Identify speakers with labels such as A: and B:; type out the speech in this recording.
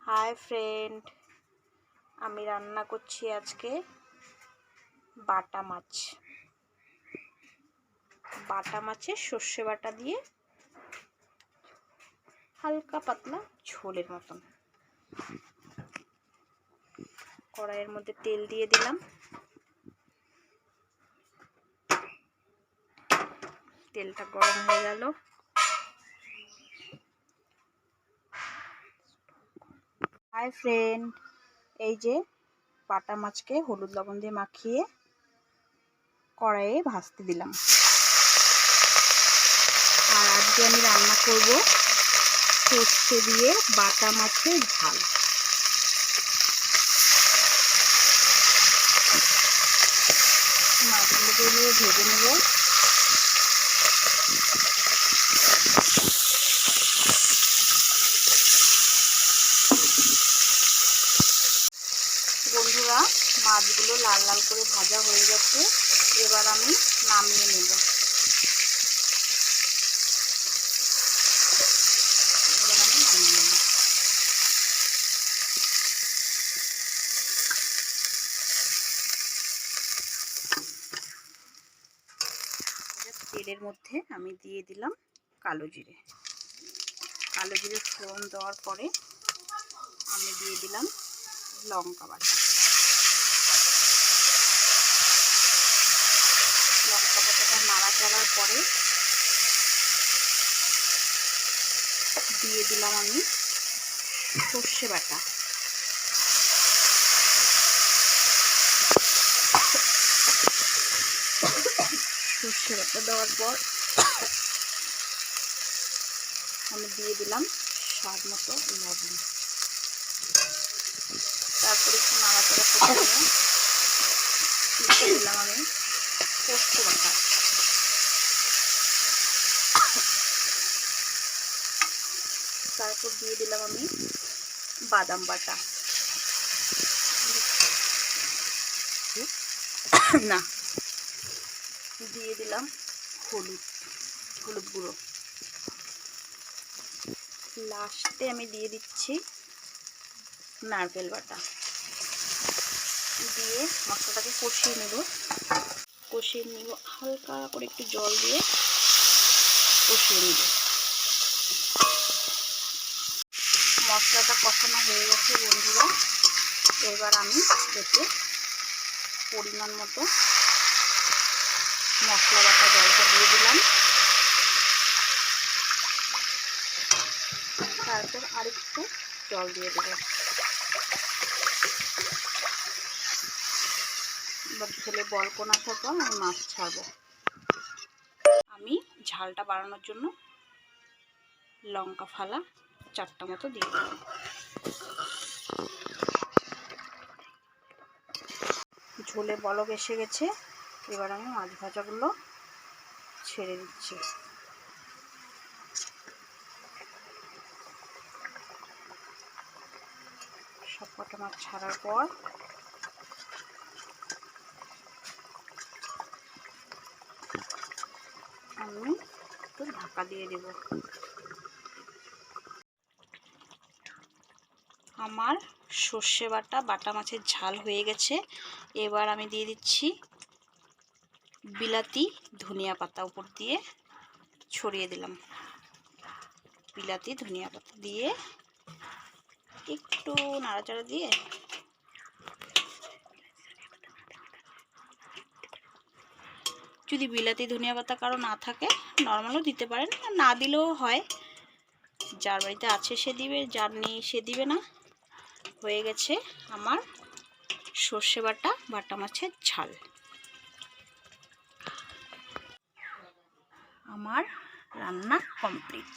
A: Hi friend, আমি রান্না করছি আজকে বাটা মাছ। বাটা মাছের সর্ষে বাটা দিয়ে হালকা পাতলা ঝোলের মতন। কড়াইয়ের মধ্যে তেল দিয়ে দিলাম। তেলটা গরম হয়ে গেল। হাই ফ্রেন্ড, এই যে বাটা মাছকে হলুদ লবণ দিয়ে মাখিয়ে কড়াইয়ে ভাজতে দিলাম। আর আজকে আমি রান্না করব সর্ষে দিয়ে বাটা মাছের ঝাল। মাছগুলোকে ভেজে নেব। বন্ধুরা, মাছগুলো লাল লাল করে ভাজা হয়ে গেছে। এবার আমি নামিয়ে নেব। তেলের মধ্যে আমি দিয়ে দিলাম কালো জিরে। কালো জিরে ফোড়ন দেওয়ার পরে আমি দিয়ে দিলাম লঙ্কা বাটা। লঙ্কা বাটাটা নাড়াচাড়ার পরে দিয়ে দিলাম আমি সর্ষে বাটা। সর্ষে বাটা দেওয়ার পর আমি দিয়ে দিলাম স্বাদ মতো লবণ। তারপরে একটু নাড়াচাড়া করে দিলাম আমি পোস্ত বাটা। তারপর দিয়ে দিলাম আমি বাদাম বাটা। না, দিয়ে দিলাম হলুদ গুঁড়ো। লাস্টে আমি দিয়ে দিচ্ছি নারকেল বাটা। দিয়ে মশলাটাকে কষিয়ে নেব। হালকা করে একটু জল দিয়ে কষিয়ে নেব। মশলাটা কষানো হয়ে গেছে বন্ধুরা। এবার আমি এতে পরিমাণ মতো মশলা বাটা জলটা দিয়ে দিলাম। তারপর আরেকটু জল দিয়ে দেব। এবার ঝোলে বলকন আসার পর আমি মাছ ছাড়বো। আমি ঝালটা বাড়ানোর জন্য লঙ্কা ফালা 4টা মতো দিয়ে দিলাম। ঝোলে বলক এসে গেছে। এবার আমি মাছ ভাজাগুলো ছেড়ে দিচ্ছি। সবকটা মাছ ছাড়ার পর আমি একটু ঢাকা দিয়ে দেব। আমার সর্ষে বাটা মাছের ঝাল হয়ে গেছে। এবার আমি দিয়ে দিচ্ছি বিলাতি ধনিয়া পাতা। উপর দিয়ে ছড়িয়ে দিলাম বিলাতি ধনিয়া পাতা দিয়ে একটু নাড়াচাড়া দিয়ে যদি বিলাতি ধনিয়া পাতা কারো না থাকে নর্মালও দিতে পারেন, না দিলেও হয়। যার বাড়িতে আছে সে দিবে, যার নেই সে দিবে না। হয়ে গেছে আমার সর্ষে বাটা মাছের ঝাল। আমার রান্না কমপ্লিট।